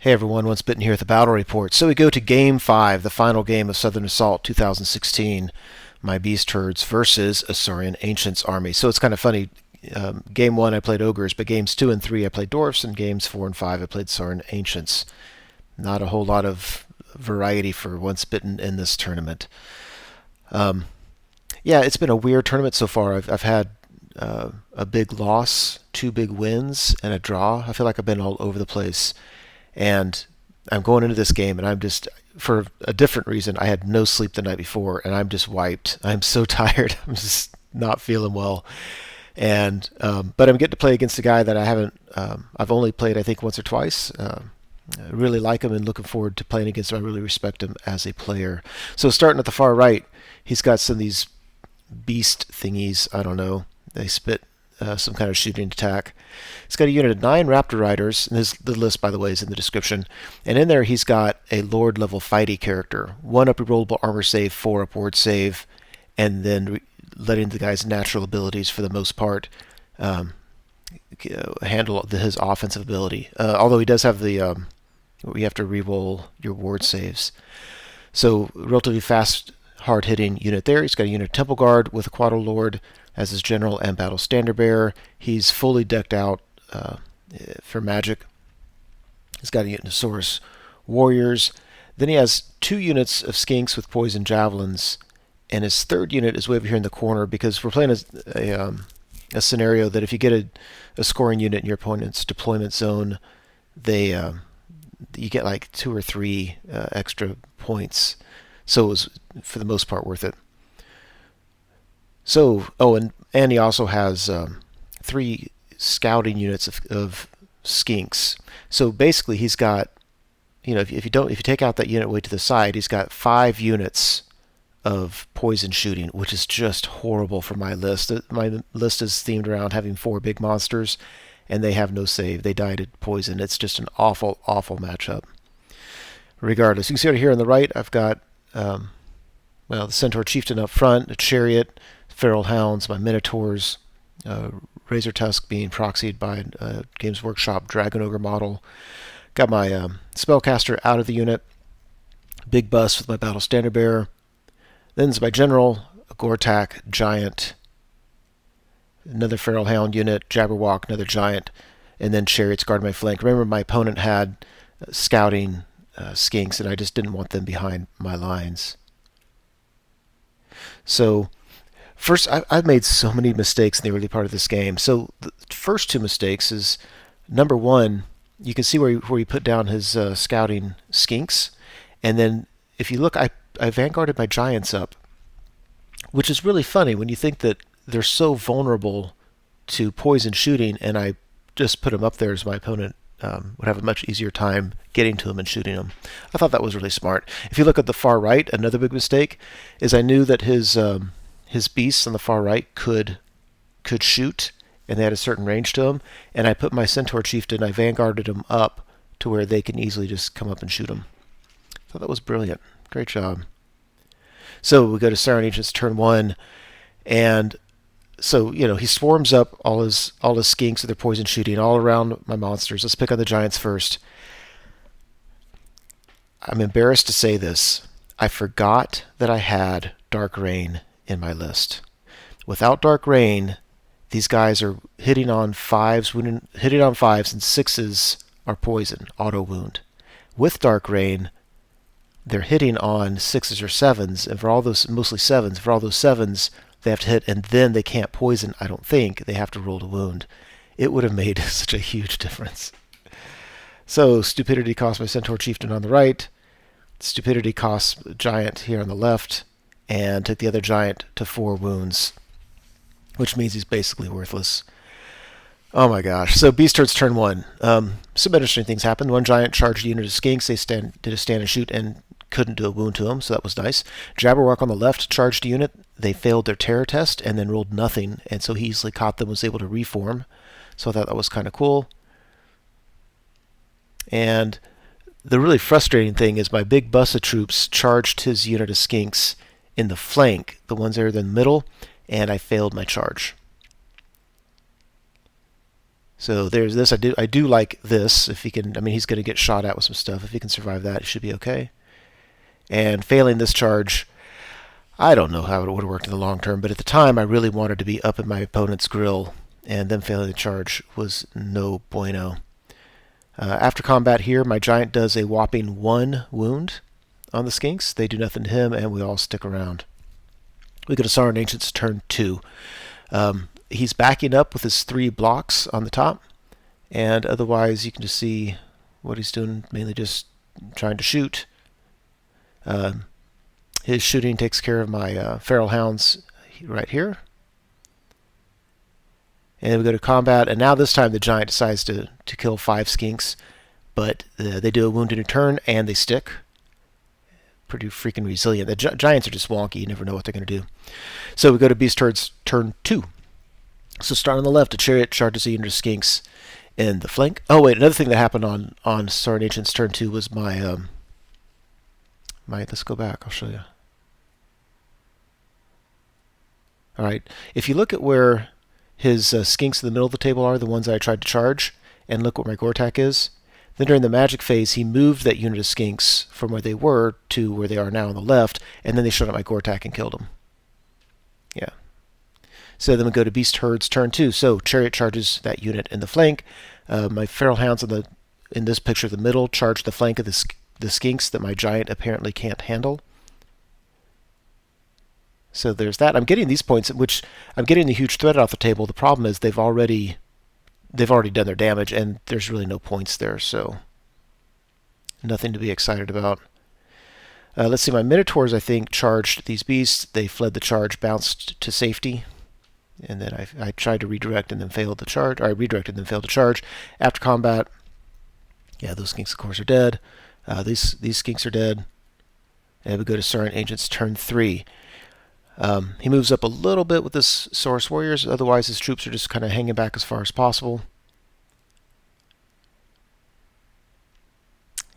Hey everyone, Once Bitten here at the Battle Report. So we go to Game 5, the final game of Southern Assault 2016. My Beast Herds versus a Saurian Ancients army. So it's kind of funny. Game 1 I played Ogres, but Games 2 and 3 I played Dwarfs, and Games 4 and 5 I played Saurian Ancients. Not a whole lot of variety for Once Bitten in this tournament. Yeah, it's been a weird tournament so far. I've had a big loss, 2 big wins, and a draw. I feel like I've been all over the place. And I'm going into this game, and I'm just, for a different reason, I had no sleep the night before, and I'm just wiped. I'm so tired. I'm just not feeling well. And but I'm getting to play against a guy that I haven't. I've only played, I think, once or twice. I really like him and looking forward to playing against him. I really respect him as a player. So starting at the far right, he's got some of these beast thingies. I don't know. They spit some kind of shooting attack. He's got a unit of 9 Raptor Riders, and the list, by the way, is in the description. And in there, he's got a Lord level fighty character. 1 up rerollable armor save, 4 up ward save, and then letting the guy's natural abilities, for the most part, handle his offensive ability. Although he does have the, you have to reroll your ward saves. So, relatively fast, hard-hitting unit there. He's got a unit of Temple Guard with a Cuatl Lord as his general and battle standard bearer. He's fully decked out for magic. He's got a unit of Saurus warriors. Then he has 2 units of skinks with poison javelins, and his 3rd unit is way over here in the corner because we're playing a scenario that if you get a scoring unit in your opponent's deployment zone, they you get like 2 or 3 extra points. So it was, for the most part, worth it. So, and he also has 3 scouting units of skinks. So basically, he's got, if you take out that unit way to the side, he's got 5 units of poison shooting, which is just horrible for my list. My list is themed around having 4 big monsters, and they have no save. They die to poison. It's just an awful, awful matchup. Regardless, you can see over here on the right, I've got the Centaur Chieftain up front, a Chariot, Feral Hounds, my Minotaurs, Razortusk being proxied by Games Workshop Dragon Ogre model. Got my Spellcaster out of the unit, big bust with my Battle Standard Bearer. Then is my General, a Gortach, Giant, another Feral Hound unit, Jabberwock, another Giant, and then Chariots guard my flank. Remember, my opponent had scouting skinks, and I just didn't want them behind my lines. So, first, I've made so many mistakes in the early part of this game. So, the first 2 mistakes is, number 1, you can see where he put down his scouting skinks, and then if you look, I vanguarded my giants up, which is really funny when you think that they're so vulnerable to poison shooting, and I just put them up there as my opponent would have a much easier time getting to him and shooting him. I thought that was really smart. If you look at the far right, another big mistake is I knew that his beasts on the far right could shoot, and they had a certain range to them, and I put my Centaur Chieftain, I vanguarded him up to where they can easily just come up and shoot him. I thought that was brilliant. Great job. So we go to Saurian Ancients turn 1, and so, he swarms up all his skinks with their poison shooting all around my monsters. Let's pick on the giants first. I'm embarrassed to say this. I forgot that I had Dark Rain in my list. Without Dark Rain, these guys are hitting on 5s, and 6s are poison, auto wound. With Dark Rain, they're hitting on 6s or 7s, and for all those, mostly 7s, for all those 7s, they have to hit, and then they can't poison, I don't think. They have to roll to wound. It would have made such a huge difference. So, Stupidity costs my Centaur Chieftain on the right. Stupidity costs Giant here on the left, and took the other Giant to 4 wounds, which means he's basically worthless. Oh my gosh. So, Beast Herds turn 1. Some interesting things happened. 1 Giant charged a unit of skinks. They did a stand and shoot, and couldn't do a wound to him, so that was nice. Jabberwock on the left charged a unit. They failed their terror test and then rolled nothing, and so he easily caught them, was able to reform. So I thought that was kind of cool. And the really frustrating thing is my big bus of troops charged his unit of skinks in the flank, the ones that are in the middle, and I failed my charge. So there's this. I do like this. If he can, I mean, he's going to get shot at with some stuff. If he can survive that, he should be okay. And failing this charge, I don't know how it would have worked in the long term, but at the time I really wanted to be up in my opponent's grill, and them failing the charge was no bueno. After combat here, my giant does a whopping 1 wound on the skinks. They do nothing to him, and we all stick around. We go to Saurian Ancients turn 2. He's backing up with his 3 blocks on the top, and otherwise you can just see what he's doing, mainly just trying to shoot. His shooting takes care of my feral hounds right here. And we go to combat, and now this time the giant decides to kill 5 skinks, but they do a wound in a turn, and they stick. Pretty freaking resilient. The giants are just wonky. You never know what they're going to do. So we go to Beastlord's turn 2. So starting on the left, a Chariot charges a unit of skinks in the flank. Oh wait, another thing that happened on Saurian Ancients turn 2 was my let's go back. I'll show you. All right, if you look at where his skinks in the middle of the table are, the ones that I tried to charge, and look what my Gortach is. Then during the magic phase, he moved that unit of skinks from where they were to where they are now on the left, and then they showed up my Gortach and killed them. Yeah. So then we go to Beast Herds turn 2. So Chariot charges that unit in the flank. My feral hounds in this picture, the middle, charge the flank of the skinks that my giant apparently can't handle. So there's that. I'm getting these points, which I'm getting the huge threat off the table. The problem is they've already done their damage, and there's really no points there, so nothing to be excited about. Let's see, my Minotaurs, I think, charged these beasts. They fled the charge, bounced to safety, and then I tried to redirect and then failed the charge. Or I redirected and then failed to charge. After combat, yeah, those skinks, of course, are dead. These skinks are dead. And we go to Saurian Ancients turn 3. He moves up a little bit with his Saurus Warriors. Otherwise, his troops are just kind of hanging back as far as possible.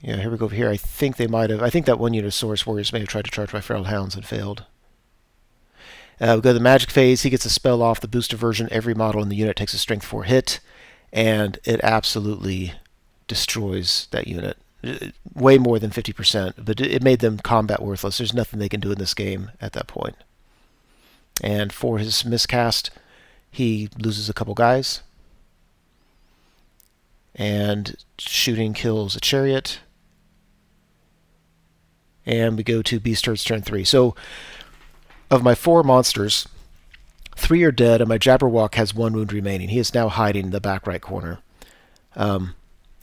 Yeah, here we go over here. I think they might have. I think that one unit of Saurus Warriors may have tried to charge my Feral Hounds and failed. We go to the magic phase. He gets a spell off the booster version. Every model in the unit takes a strength 4 hit, and it absolutely destroys that unit. Way more than 50%, but it made them combat worthless. There's nothing they can do in this game at that point. And for his miscast, he loses a couple guys. And shooting kills a Chariot. And we go to Beastlord's turn 3. So, of my 4 monsters, 3 are dead, and my Jabberwock has 1 wound remaining. He is now hiding in the back right corner.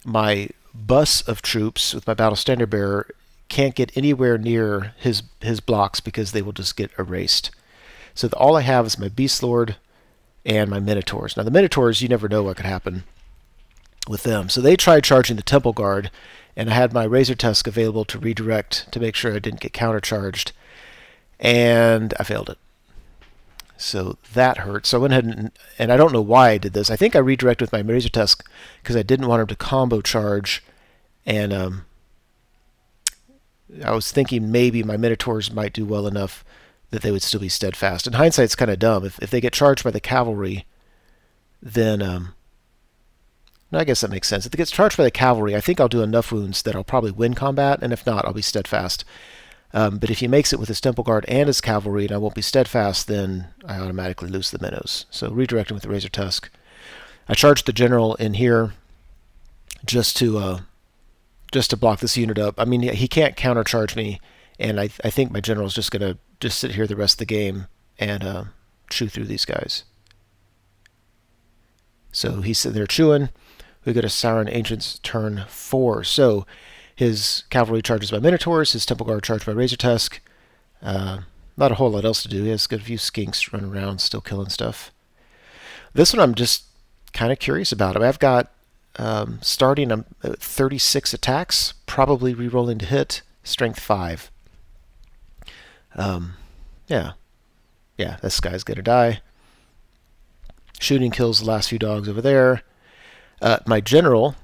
My bus of troops with my Battle Standard Bearer can't get anywhere near his blocks because they will just get erased. So all I have is my Beastlord and my Minotaurs. Now the Minotaurs, you never know what could happen with them. So they tried charging the Temple Guard, and I had my Razortusk available to redirect to make sure I didn't get countercharged, and I failed it. So that hurt. So I went ahead and I don't know why I did this. I think I redirected with my Razortusk because I didn't want him to combo charge, and I was thinking maybe my Minotaurs might do well enough that they would still be steadfast. In hindsight, it's kind of dumb. If they get charged by the cavalry, then no, I guess that makes sense. If it gets charged by the cavalry, I think I'll do enough wounds that I'll probably win combat, and if not, I'll be steadfast. But if he makes it with his Temple Guard and his cavalry, and I won't be steadfast, then I automatically lose the minnows. So redirect him with the Razortusk. I charged the general in here just to block this unit up. I mean, he can't countercharge me, and I think my general's just going to just sit here the rest of the game and chew through these guys. So he's sitting there chewing. We go to Saurian Ancients turn 4. So his cavalry charges by Minotaurs, his Temple Guard charged by Razortusk. Not a whole lot else to do. He has got a few skinks running around still killing stuff. This one I'm just kind of curious about. I mean, I've got starting 36 attacks, probably re-rolling to hit, strength 5. Yeah, this guy's gonna die. Shooting kills the last few dogs over there. My general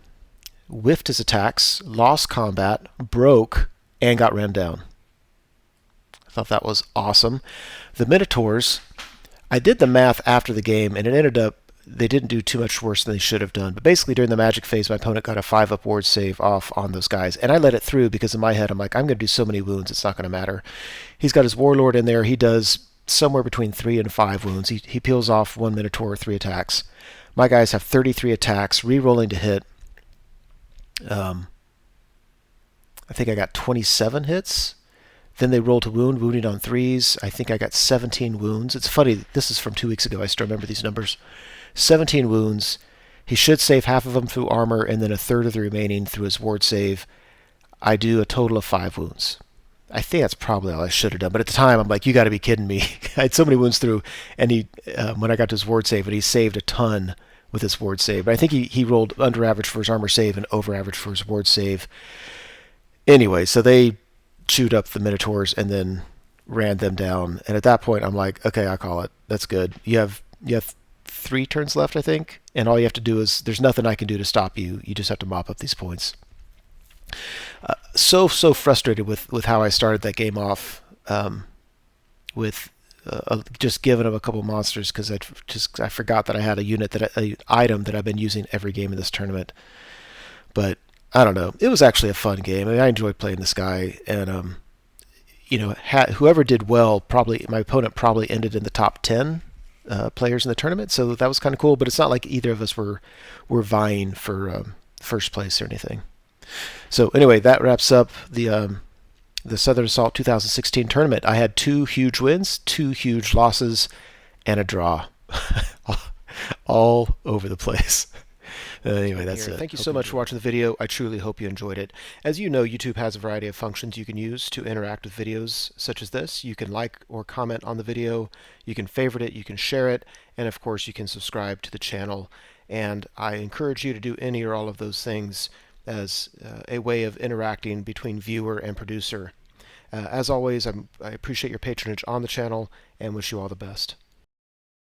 whiffed his attacks, lost combat, broke, and got ran down. I thought that was awesome. The Minotaurs, I did the math after the game, and it ended up they didn't do too much worse than they should have done. But basically, during the magic phase, my opponent got a 5-up ward save off on those guys. And I let it through because in my head, I'm like, I'm going to do so many wounds, it's not going to matter. He's got his Warlord in there. He does somewhere between 3 and 5 wounds. He peels off 1 Minotaur, 3 attacks. My guys have 33 attacks, re-rolling to hit. I think I got 27 hits. Then they roll to wound, wounding on 3s. I think I got 17 wounds. It's funny, this is from 2 weeks ago. I still remember these numbers. 17 wounds. He should save half of them through armor and then a third of the remaining through his ward save. I do a total of 5 wounds. I think that's probably all I should have done. But at the time, I'm like, you got to be kidding me. I had so many wounds through, and he when I got to his ward save, and he saved a ton with his ward save. But I think he rolled under average for his armor save and over average for his ward save. Anyway, so they chewed up the Minotaurs and then ran them down. And at that point, I'm like, okay, I call it. That's good. You have 3 turns left, I think, and all you have to do is, there's nothing I can do to stop you. You just have to mop up these points. So frustrated with how I started that game off, with just giving him a couple monsters because I forgot that I had a item that I've been using every game in this tournament. But I don't know. It was actually a fun game. I mean, I enjoyed playing this guy, and whoever did well, probably my opponent probably ended in the top 10 players in the tournament. So that was kind of cool. But it's not like either of us were vying for first place or anything. So anyway, that wraps up the Southern Assault 2016 tournament. I had 2 huge wins, 2 huge losses, and a draw, all over the place. Anyway, that's it. Thank you so much for watching the video. I truly hope you enjoyed it. As you know, YouTube has a variety of functions you can use to interact with videos such as this. You can like or comment on the video, you can favorite it, you can share it, and of course you can subscribe to the channel. And I encourage you to do any or all of those things as a way of interacting between viewer and producer. As always, I appreciate your patronage on the channel and wish you all the best.